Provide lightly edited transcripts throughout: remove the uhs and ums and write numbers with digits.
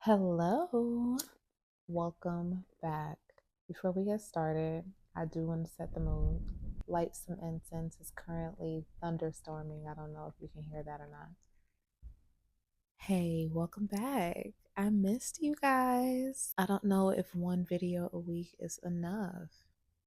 Hello, welcome back. Before we get started, I do want to set the mood. Light some incense. It's currently thunderstorming. I don't know if you can hear that or not. Hey, welcome back. I missed you guys. I don't know if one video a week is enough.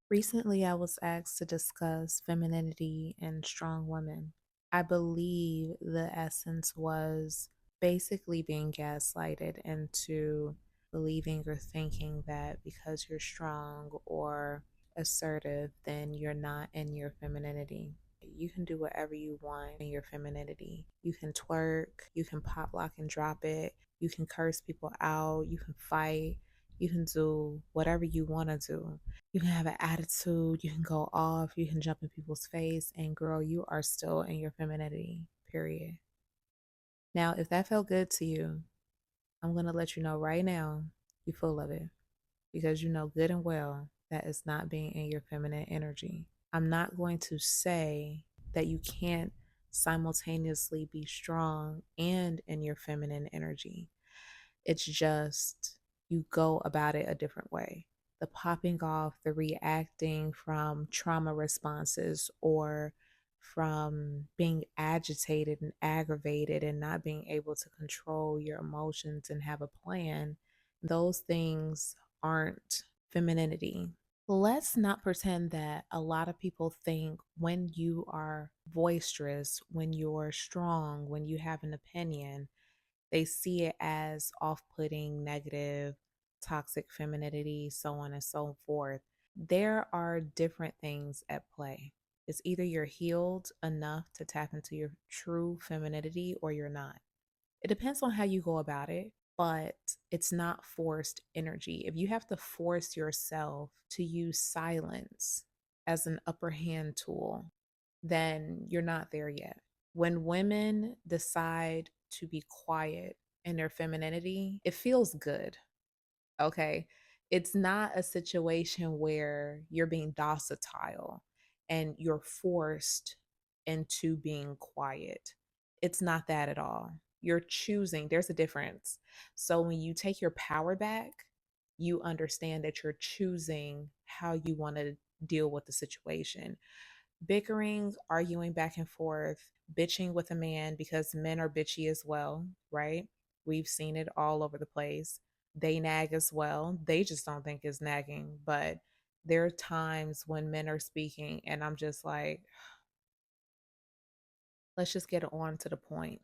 Recently, I was asked to discuss femininity and strong women. I believe the essence was basically being gaslighted into believing or thinking that because you're strong or assertive, then you're not in your femininity. You can do whatever you want in your femininity. You can twerk, you can pop, lock, and drop it, you can curse people out, you can fight, you can do whatever you want to do. You can have an attitude, you can go off, you can jump in people's face, and girl, you are still in your femininity, period. Now, if that felt good to you, I'm going to let you know right now you're full of it because you know good and well that is not being in your feminine energy. I'm not going to say that you can't simultaneously be strong and in your feminine energy. It's just you go about it a different way. The popping off, the reacting from trauma responses or from being agitated and aggravated and not being able to control your emotions and have a plan, those things aren't femininity. Let's not pretend that a lot of people think when you are boisterous, when you're strong, when you have an opinion, they see it as off putting, negative, toxic femininity, so on and so forth. There are different things at play. It's either you're healed enough to tap into your true femininity or you're not. It depends on how you go about it, but it's not forced energy. If you have to force yourself to use silence as an upper hand tool, then you're not there yet. When women decide to be quiet in their femininity, it feels good. Okay. It's not a situation where you're being docile and you're forced into being quiet. It's not that at all. You're choosing, there's a difference. So when you take your power back, you understand that you're choosing how you want to deal with the situation. Bickering, arguing back and forth, bitching with a man because men are bitchy as well, right? We've seen it all over the place. They nag as well. They just don't think it's nagging. But there are times when men are speaking, and I'm just like, let's just get on to the point.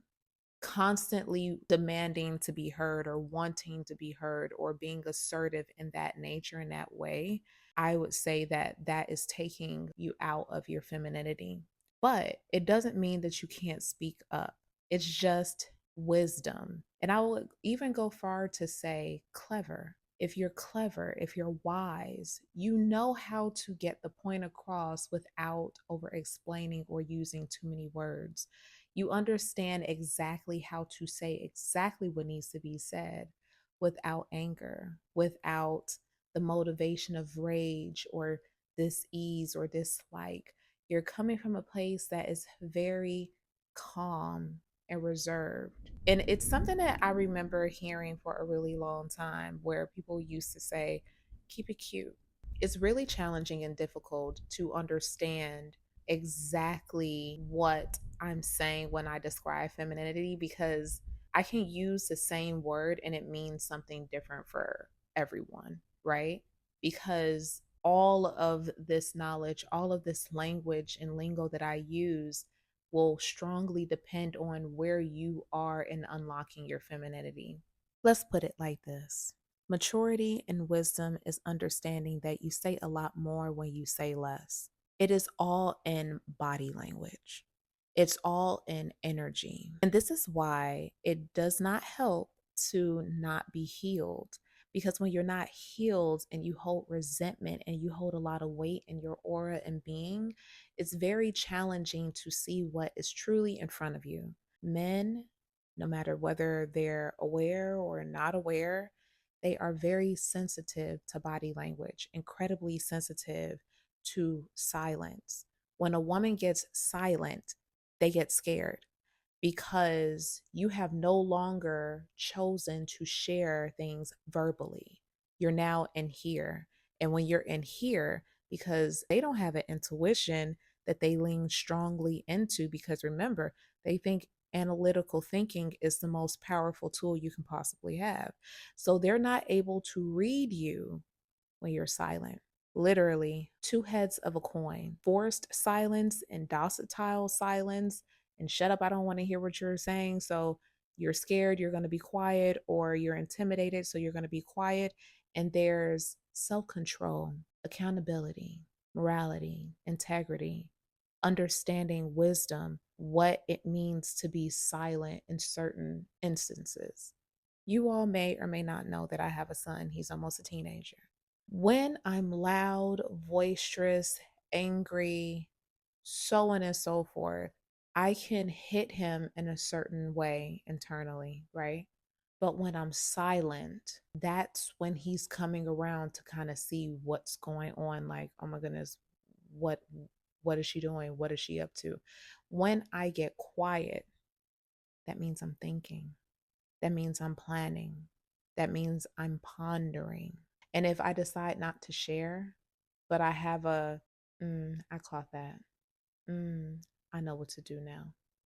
Constantly demanding to be heard or wanting to be heard or being assertive in that nature, in that way, I would say that that is taking you out of your femininity. But it doesn't mean that you can't speak up. It's just wisdom. And I will even go far to say clever. If you're clever, if you're wise, you know how to get the point across without over explaining or using too many words. You understand exactly how to say exactly what needs to be said without anger, without the motivation of rage or dis-ease or dislike. You're coming from a place that is very calm and reserved. And it's something that I remember hearing for a really long time where people used to say, keep it cute. It's really challenging and difficult to understand exactly what I'm saying when I describe femininity because I can use the same word and it means something different for everyone, right? Because all of this knowledge, all of this language and lingo that I use will strongly depend on where you are in unlocking your femininity. Let's put it like this. Maturity and wisdom is understanding that you say a lot more when you say less. It is all in body language. It's all in energy. And this is why it does not help to not be healed. Because when you're not healed and you hold resentment and you hold a lot of weight in your aura and being, it's very challenging to see what is truly in front of you. Men, no matter whether they're aware or not aware, they are very sensitive to body language, incredibly sensitive to silence. When a woman gets silent, they get scared. because you have no longer chosen to share things verbally. You're now in here. And when you're in here, because they don't have an intuition that they lean strongly into, because remember, they think analytical thinking is the most powerful tool you can possibly have. So they're not able to read you when you're silent. Literally, two heads of a coin: forced silence and docile silence. And shut up, I don't want to hear what you're saying. So you're scared, you're going to be quiet, or you're intimidated, so you're going to be quiet. And there's self control, accountability, morality, integrity, understanding wisdom, what it means to be silent in certain instances. You all may or may not know that I have a son. He's almost a teenager. When I'm loud, boisterous, angry, so on and so forth, I can hit him in a certain way internally, right? But when I'm silent, that's when he's coming around to kind of see what's going on. Like, oh my goodness, what what is she doing? What is she up to? When I get quiet, that means I'm thinking. That means I'm planning. That means I'm pondering. And if I decide not to share, but I have I caught that. Mm, I know what to do now.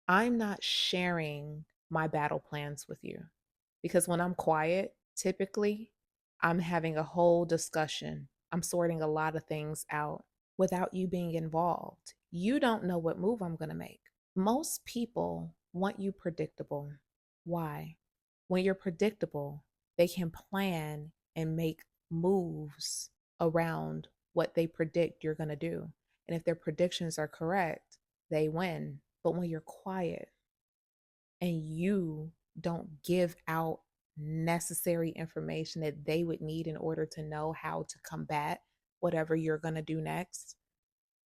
I'm not sharing my battle plans with you, because when I'm quiet, typically I'm having a whole discussion. I'm sorting a lot of things out without you being involved. You don't know what move I'm going to make. Most people want you predictable. Why? When you're predictable, they can plan and make moves around what they predict you're going to do. And if their predictions are correct, they win. But when you're quiet and you don't give out necessary information that they would need in order to know how to combat whatever you're going to do next,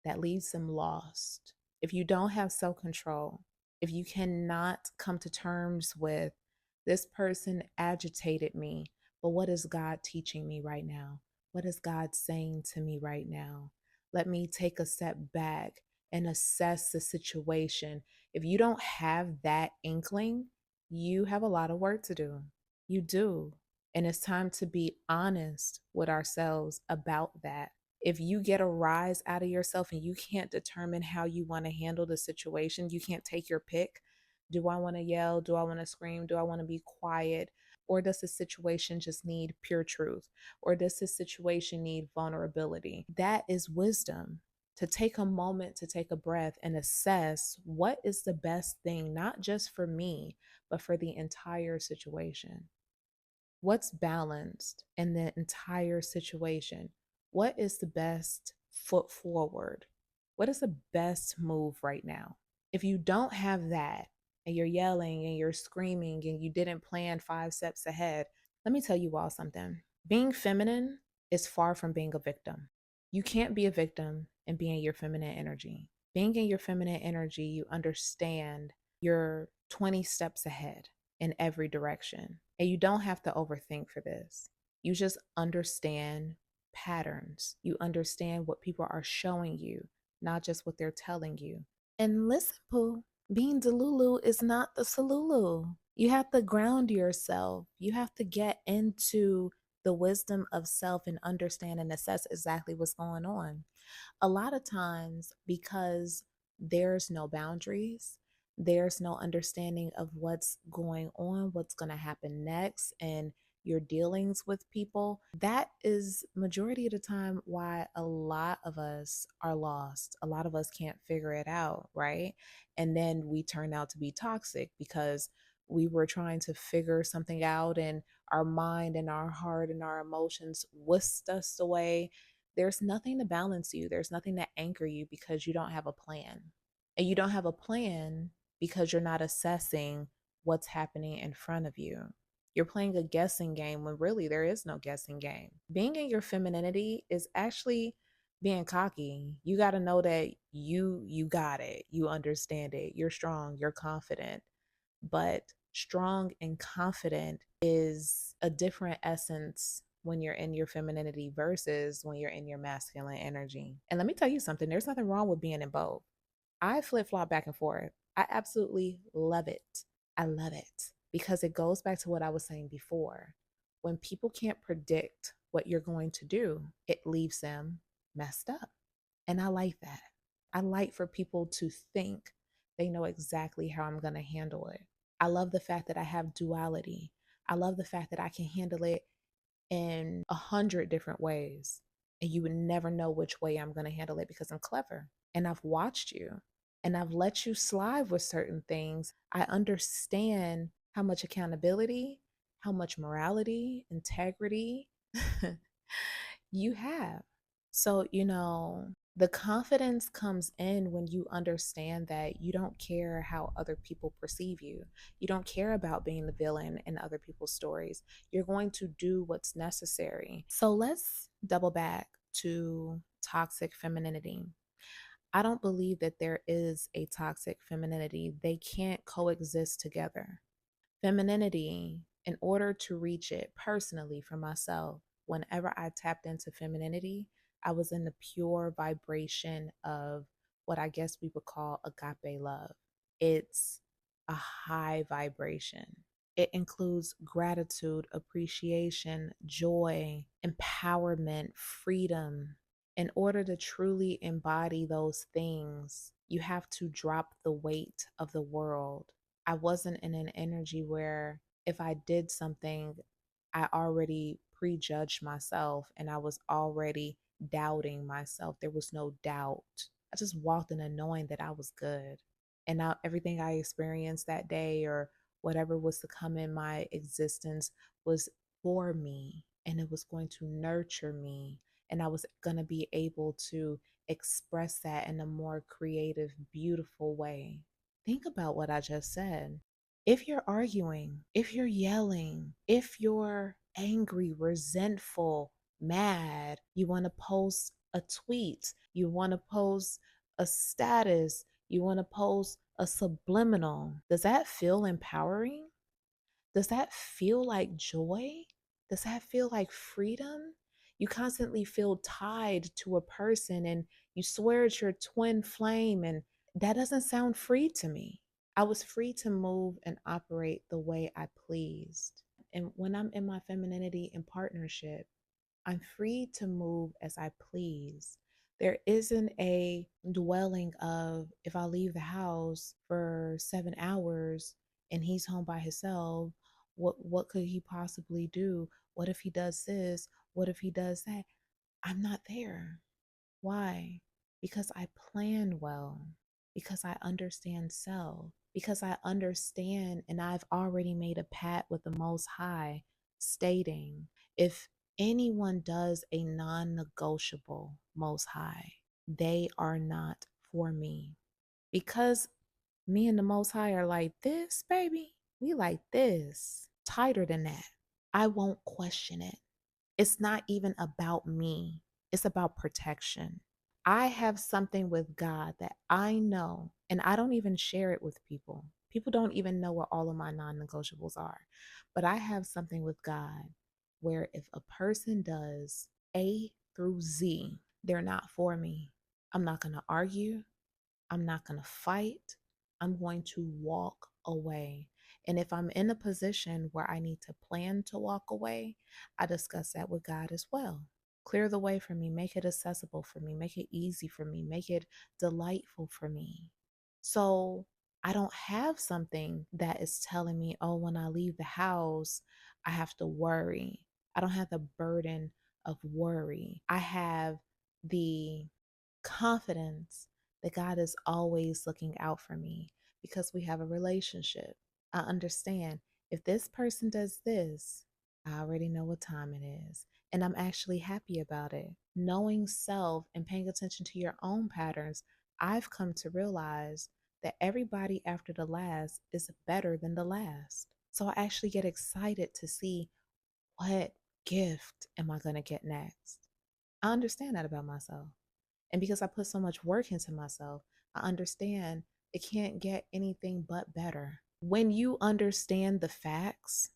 that leaves them lost. If you don't have self control, if you cannot come to terms with, this person agitated me, but what is God teaching me right now? What is God saying to me right now? Let me take a step back and assess the situation. If you don't have that inkling, you have a lot of work to do. You do. And it's time to be honest with ourselves about that. If you get a rise out of yourself and you can't determine how you want to handle the situation, you can't take your pick. Do I want to yell? Do I want to scream? Do I want to be quiet? Or does the situation just need pure truth? Or does this situation need vulnerability? That is wisdom. To take a moment, to take a breath and assess what is the best thing, not just for me, but for the entire situation. What's balanced in the entire situation? What is the best foot forward? What is the best move right now? If you don't have that and you're yelling and you're screaming and you didn't plan 5 steps ahead, let me tell you all something. Being feminine is far from being a victim. You can't be a victim and be in your feminine energy. Being in your feminine energy, you understand you're 20 steps ahead in every direction. And you don't have to overthink for this. You just understand patterns. You understand what people are showing you, not just what they're telling you. And listen, Pooh, being Delulu is not the Salulu. You have to ground yourself. You have to get into the wisdom of self and understand and assess exactly what's going on. A lot of times, because there's no boundaries, there's no understanding of what's going on, what's going to happen next, and your dealings with people. That is majority of the time why a lot of us are lost. A lot of us can't figure it out, right? And then we turn out to be toxic because we were trying to figure something out and our mind and our heart and our emotions whisked us away. There's nothing to balance you. There's nothing to anchor you because you don't have a plan. And you don't have a plan because you're not assessing what's happening in front of you. You're playing a guessing game when really there is no guessing game. Being in your femininity is actually being cocky. You got to know that you got it. You understand it. You're strong, you're confident. But strong and confident is a different essence when you're in your femininity versus when you're in your masculine energy. And let me tell you something, there's nothing wrong with being in both. I flip flop back and forth. I absolutely love it. I love it because it goes back to what I was saying before. When people can't predict what you're going to do, it leaves them messed up. And I like that. I like for people to think they know exactly how I'm going to handle it. I love the fact that I have duality. I love the fact that I can handle it in 100 different ways. And you would never know which way I'm going to handle it because I'm clever. And I've watched you and I've let you slide with certain things. I understand how much accountability, how much morality, integrity you have. So, the confidence comes in when you understand that you don't care how other people perceive you. You don't care about being the villain in other people's stories. You're going to do what's necessary. So, let's double back to toxic femininity. I don't believe that there is a toxic femininity, they can't coexist together. Femininity, in order to reach it personally for myself, whenever I tapped into femininity, I was in the pure vibration of what I guess we would call agape love. It's a high vibration. It includes gratitude, appreciation, joy, empowerment, freedom. In order to truly embody those things, you have to drop the weight of the world. I wasn't in an energy where if I did something, I already prejudged myself and I was already doubting myself. There was no doubt. I just walked in and knowing that I was good. And now everything I experienced that day or whatever was to come in my existence was for me and it was going to nurture me. And I was going to be able to express that in a more creative, beautiful way. Think about what I just said. If you're arguing, if you're yelling, if you're angry, resentful, mad, you want to post a tweet, you want to post a status, you want to post a subliminal, does that feel empowering? Does that feel like joy? Does that feel like freedom? You constantly feel tied to a person and you swear it's your twin flame, and that doesn't sound free to me. I was free to move and operate the way I pleased. And when I'm in my femininity in partnership, I'm free to move as I please. There isn't a dwelling of if I leave the house for 7 hours and he's home by himself, what could he possibly do? What if he does this? What if he does that? I'm not there. Why? Because I plan well, because I understand self, because I understand and I've already made a pact with the Most High stating if anyone does a non negotiable, Most High, they are not for me. Because me and the Most High are like this, baby. We like this, tighter than that. I won't question it. It's not even about me, it's about protection. I have something with God that I know, and I don't even share it with people. People don't even know what all of my non negotiables are. But I have something with God where if a person does A through Z, they're not for me. I'm not going to argue. I'm not going to fight. I'm going to walk away. And if I'm in a position where I need to plan to walk away, I discuss that with God as well. Clear the way for me, make it accessible for me, make it easy for me, make it delightful for me. So I don't have something that is telling me, oh, when I leave the house, I have to worry. I don't have the burden of worry. I have the confidence that God is always looking out for me because we have a relationship. I understand if this person does this, I already know what time it is. And I'm actually happy about it. Knowing self and paying attention to your own patterns, I've come to realize that everybody after the last is better than the last. So I actually get excited to see what gift am I going to get next. I understand that about myself. And because I put so much work into myself, I understand it can't get anything but better. When you understand the facts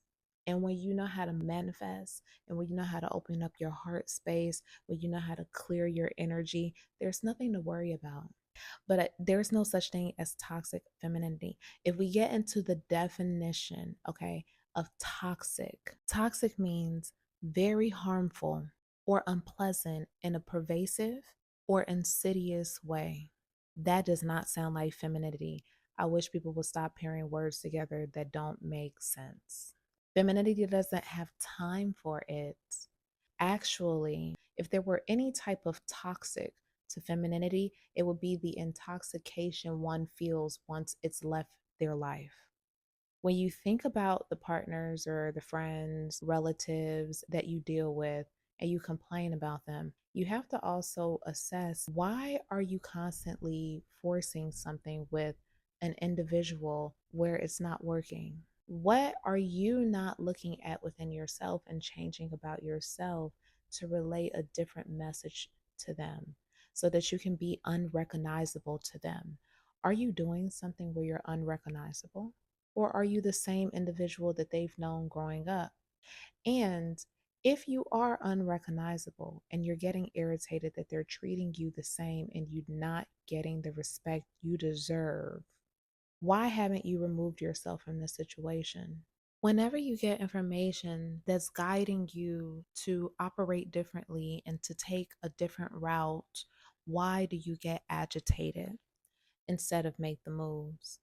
and when you know how to manifest and when you know how to open up your heart space, when you know how to clear your energy, there's nothing to worry about. But there's no such thing as toxic femininity. If we get into the definition, okay, of toxic, toxic means very harmful or unpleasant in a pervasive or insidious way. That does not sound like femininity. I wish people would stop pairing words together that don't make sense. Femininity doesn't have time for it. Actually, if there were any type of toxic to femininity, it would be the intoxication one feels once it's left their life. When you think about the partners or the friends, relatives that you deal with, and you complain about them, you have to also assess, why are you constantly forcing something with an individual where it's not working? What are you not looking at within yourself and changing about yourself to relay a different message to them so that you can be unrecognizable to them? Are you doing something where you're unrecognizable? Or are you the same individual that they've known growing up? And if you are unrecognizable and you're getting irritated that they're treating you the same and you're not getting the respect you deserve, why haven't you removed yourself from this situation? Whenever you get information that's guiding you to operate differently and to take a different route, why do you get agitated instead of make the moves?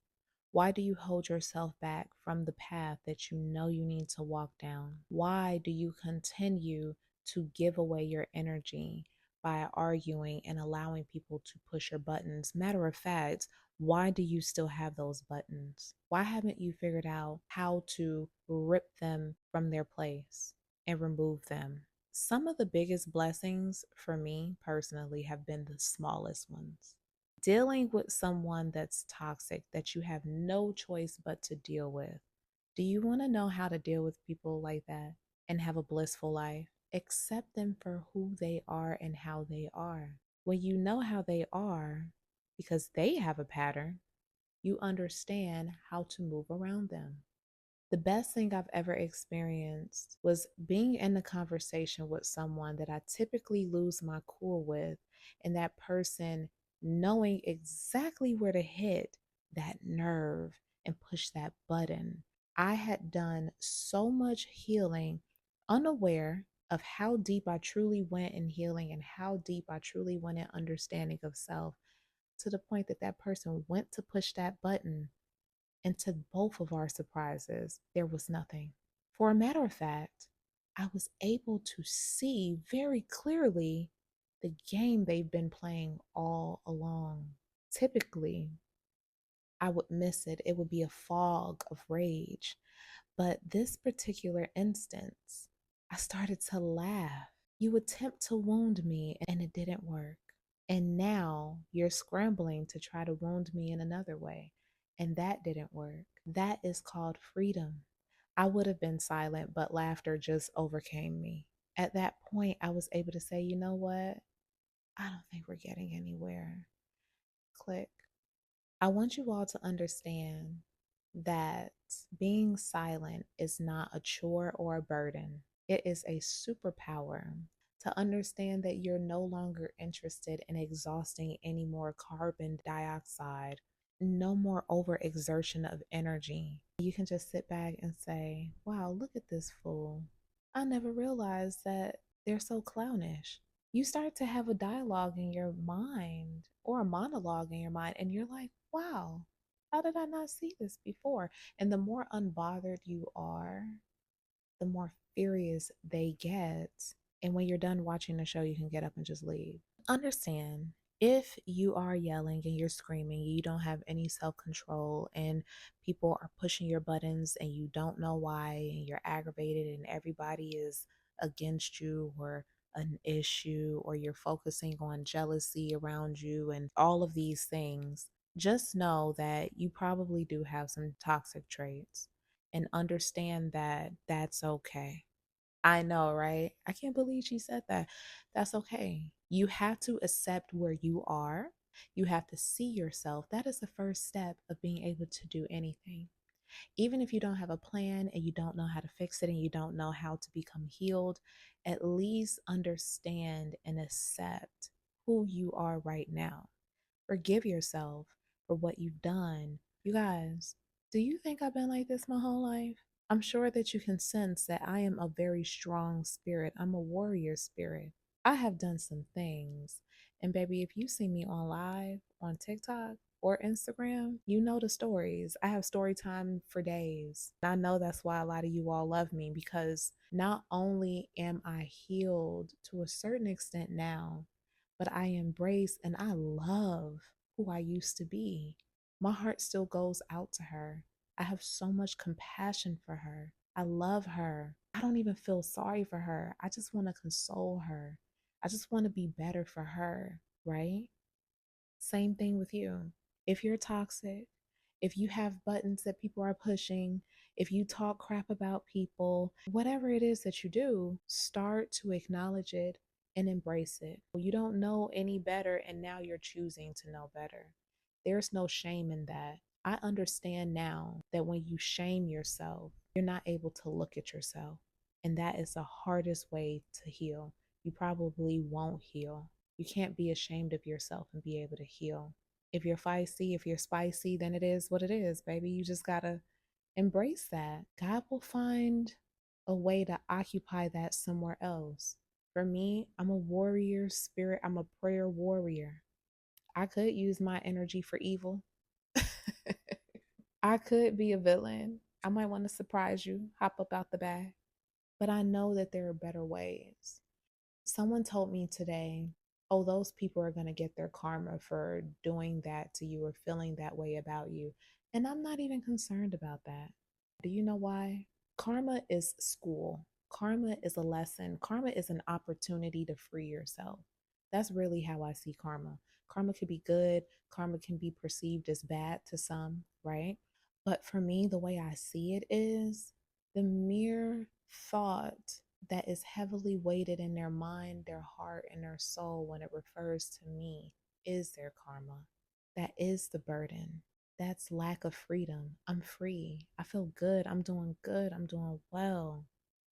Why do you hold yourself back from the path that you know you need to walk down? Why do you continue to give away your energy by arguing and allowing people to push your buttons? Matter of fact, why do you still have those buttons? Why haven't you figured out how to rip them from their place and remove them? Some of the biggest blessings for me personally have been the smallest ones. Dealing with someone that's toxic that you have no choice but to deal with. Do you want to know how to deal with people like that and have a blissful life? Accept them for who they are and how they are. When you know how they are, because they have a pattern, you understand how to move around them. The best thing I've ever experienced was being in a conversation with someone that I typically lose my cool with, and that person knowing exactly where to hit that nerve and push that button. I had done so much healing, unaware of how deep I truly went in healing and how deep I truly went in understanding of self, to the point that that person went to push that button, and to both of our surprises, there was nothing. For a matter of fact, I was able to see very clearly the game they've been playing all along. Typically, I would miss it. It would be a fog of rage. But this particular instance, I started to laugh. You attempt to wound me and it didn't work. And now you're scrambling to try to wound me in another way. And that didn't work. That is called freedom. I would have been silent, but laughter just overcame me. At that point, I was able to say, you know what? I don't think we're getting anywhere. Click. I want you all to understand that being silent is not a chore or a burden. It is a superpower. To understand that you're no longer interested in exhausting any more carbon dioxide, no more overexertion of energy. You can just sit back and say, wow, look at this fool. I never realized that they're so clownish. You start to have a dialogue in your mind or a monologue in your mind, and you're like, wow, how did I not see this before? And the more unbothered you are, the more furious they get. And when you're done watching the show, you can get up and just leave. Understand, if you are yelling and you're screaming, you don't have any self control, and people are pushing your buttons and you don't know why, and you're aggravated, and everybody is against you or an issue, or you're focusing on jealousy around you and all of these things, just know that you probably do have some toxic traits, and understand that that's okay. I know, right? I can't believe she said that. That's okay. You have to accept where you are. You have to see yourself. That is the first step of being able to do anything. Even if you don't have a plan and you don't know how to fix it and you don't know how to become healed, at least understand and accept who you are right now. Forgive yourself for what you've done. You guys, do you think I've been like this my whole life? I'm sure that you can sense that I am a very strong spirit. I'm a warrior spirit. I have done some things. And baby, if you see me on live on TikTok or Instagram, you know the stories. I have story time for days. I know that's why a lot of you all love me, because not only am I healed to a certain extent now, but I embrace and I love who I used to be. My heart still goes out to her. I have so much compassion for her. I love her. I don't even feel sorry for her. I just want to console her. I just want to be better for her, right? Same thing with you. If you're toxic, if you have buttons that people are pushing, if you talk crap about people, whatever it is that you do, start to acknowledge it and embrace it. You don't know any better, and now you're choosing to know better. There's no shame in that. I understand now that when you shame yourself, you're not able to look at yourself. And that is the hardest way to heal. You probably won't heal. You can't be ashamed of yourself and be able to heal. If you're feisty, if you're spicy, then it is what it is, baby. You just gotta embrace that. God will find a way to occupy that somewhere else. For me, I'm a warrior spirit, I'm a prayer warrior. I could use my energy for evil. I could be a villain. I might want to surprise you, hop up out the bag. But I know that there are better ways. Someone told me today, oh, those people are going to get their karma for doing that to you or feeling that way about you. And I'm not even concerned about that. Do you know why? Karma is school. Karma is a lesson. Karma is an opportunity to free yourself. That's really how I see karma. Karma could be good. Karma can be perceived as bad to some, right? But for me, the way I see it is the mere thought that is heavily weighted in their mind, their heart, and their soul when it refers to me is their karma. That is the burden. That's lack of freedom. I'm free. I feel good. I'm doing good. I'm doing well.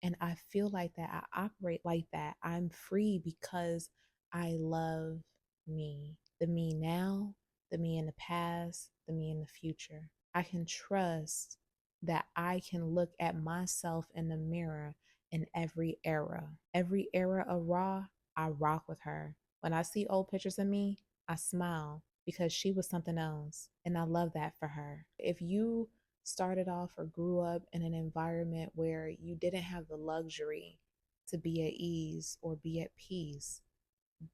And I feel like that. I operate like that. I'm free because I love me. The me now, the me in the past, the me in the future. I can trust that I can look at myself in the mirror in every era. Every era of Raw, I rock with her. When I see old pictures of me, I smile because she was something else. And I love that for her. If you started off or grew up in an environment where you didn't have the luxury to be at ease or be at peace,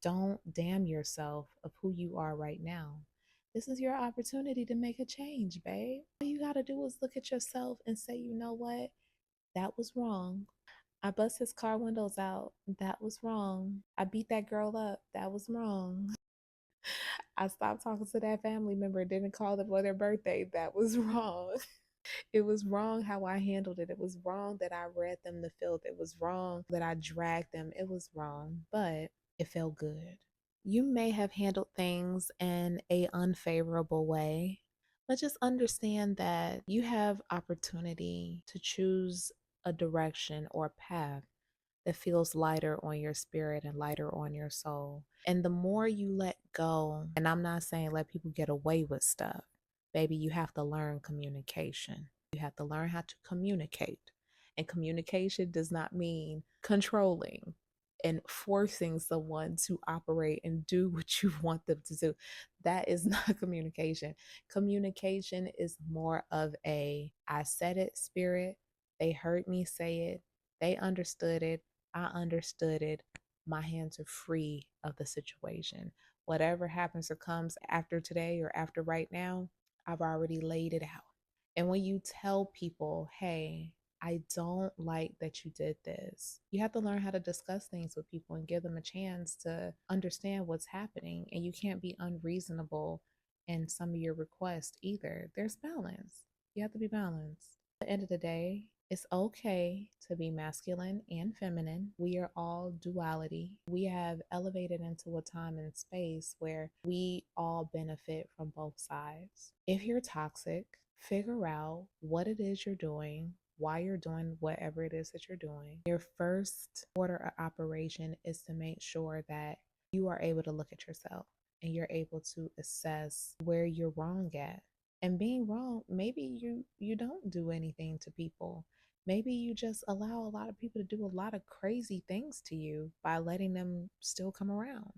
don't damn yourself of who you are right now. This is your opportunity to make a change, babe. All you gotta do is look at yourself and say, you know what? That was wrong. I bust his car windows out. That was wrong. I beat that girl up. That was wrong. I stopped talking to that family member, didn't call them for their birthday. That was wrong. It was wrong how I handled it. It was wrong that I read them the filth. It was wrong that I dragged them. It was wrong, but it felt good. You may have handled things in a unfavorable way, but just understand that you have opportunity to choose a direction or a path that feels lighter on your spirit and lighter on your soul. And the more you let go, and I'm not saying let people get away with stuff, baby, you have to learn communication. You have to learn how to communicate. And communication does not mean controlling and forcing someone to operate and do what you want them to do. That is not communication. Communication is more of a I said it spirit. They heard me say it. They understood it. I understood it. My hands are free of the situation. Whatever happens or comes after today or after right now, I've already laid it out. And when you tell people, hey, I don't like that you did this, you have to learn how to discuss things with people and give them a chance to understand what's happening. And you can't be unreasonable in some of your requests either. There's balance. You have to be balanced. At the end of the day, it's okay to be masculine and feminine. We are all duality. We have elevated into a time and space where we all benefit from both sides. If you're toxic, figure out what it is you're doing, why you're doing whatever it is that you're doing. Your first order of operation is to make sure that you are able to look at yourself. and you're able to assess where you're wrong at. And being wrong, maybe you don't do anything to people. Maybe you just allow a lot of people to do a lot of crazy things to you by letting them still come around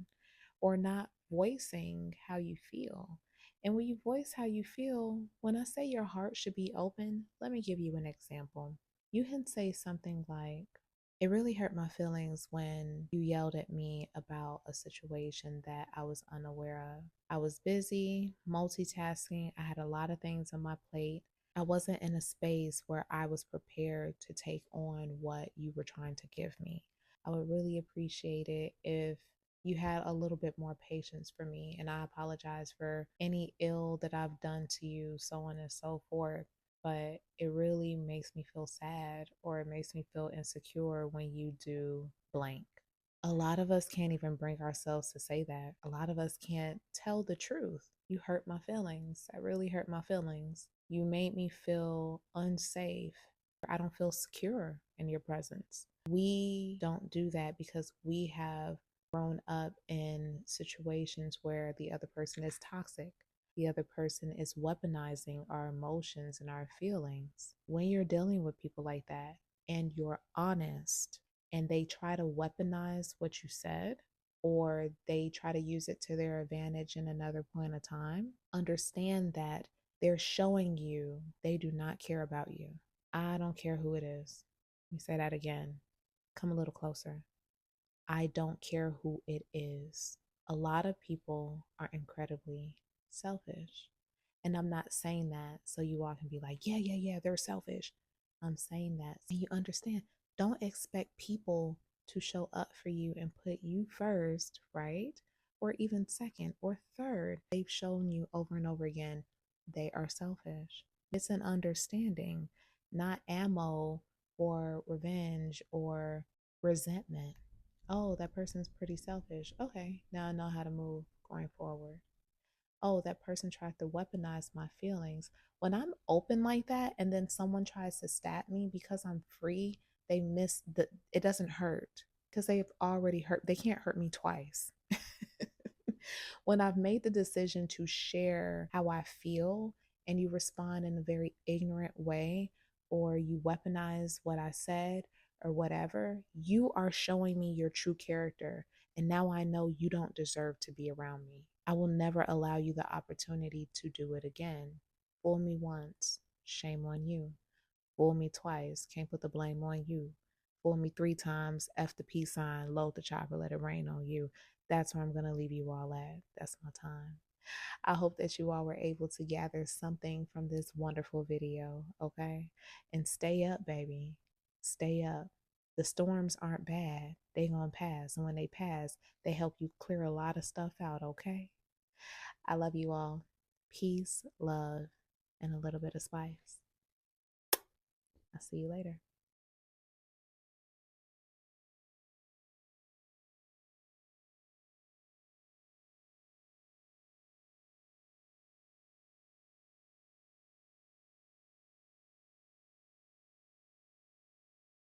or not voicing how you feel. And when you voice how you feel, when I say your heart should be open, let me give you an example. You can say something like, it really hurt my feelings when you yelled at me about a situation that I was unaware of. I was busy, multitasking. I had a lot of things on my plate. I wasn't in a space where I was prepared to take on what you were trying to give me. I would really appreciate it if you had a little bit more patience for me. And I apologize for any ill that I've done to you, so on and so forth. But it really makes me feel sad or it makes me feel insecure when you do blank. A lot of us can't even bring ourselves to say that. A lot of us can't tell the truth. You hurt my feelings. That really hurt my feelings. You made me feel unsafe. I don't feel secure in your presence. We don't do that because we have grown up in situations where the other person is toxic. The other person is weaponizing our emotions and our feelings. When you're dealing with people like that and you're honest and they try to weaponize what you said, or they try to use it to their advantage in another point of time, understand that they're showing you they do not care about you. I don't care who it is. Let me say that again. Come a little closer. I don't care who it is. A lot of people are incredibly selfish. And I'm not saying that so you all can be like, yeah, they're selfish. I'm saying that so you understand. Don't expect people to show up for you and put you first, right? Or even second or third. They've shown you over and over again they are selfish. It's an understanding, not ammo or revenge or resentment. Oh, that person's pretty selfish. Okay, now I know how to move going forward. Oh, that person tried to weaponize my feelings. When I'm open like that and then someone tries to stab me because I'm free, they miss it doesn't hurt because they've already hurt. They can't hurt me twice. When I've made the decision to share how I feel and you respond in a very ignorant way or you weaponize what I said or whatever, you are showing me your true character. And now I know you don't deserve to be around me. I will never allow you the opportunity to do it again. Fool me once, shame on you. Fool me twice, can't put the blame on you. Fool me three times, F the peace sign, load the chopper, let it rain on you. That's where I'm going to leave you all at. That's my time. I hope that you all were able to gather something from this wonderful video, okay? And stay up, baby. Stay up. The storms aren't bad. They gonna pass. And when they pass, they help you clear a lot of stuff out, okay? I love you all. Peace, love, and a little bit of spice. I'll see you later.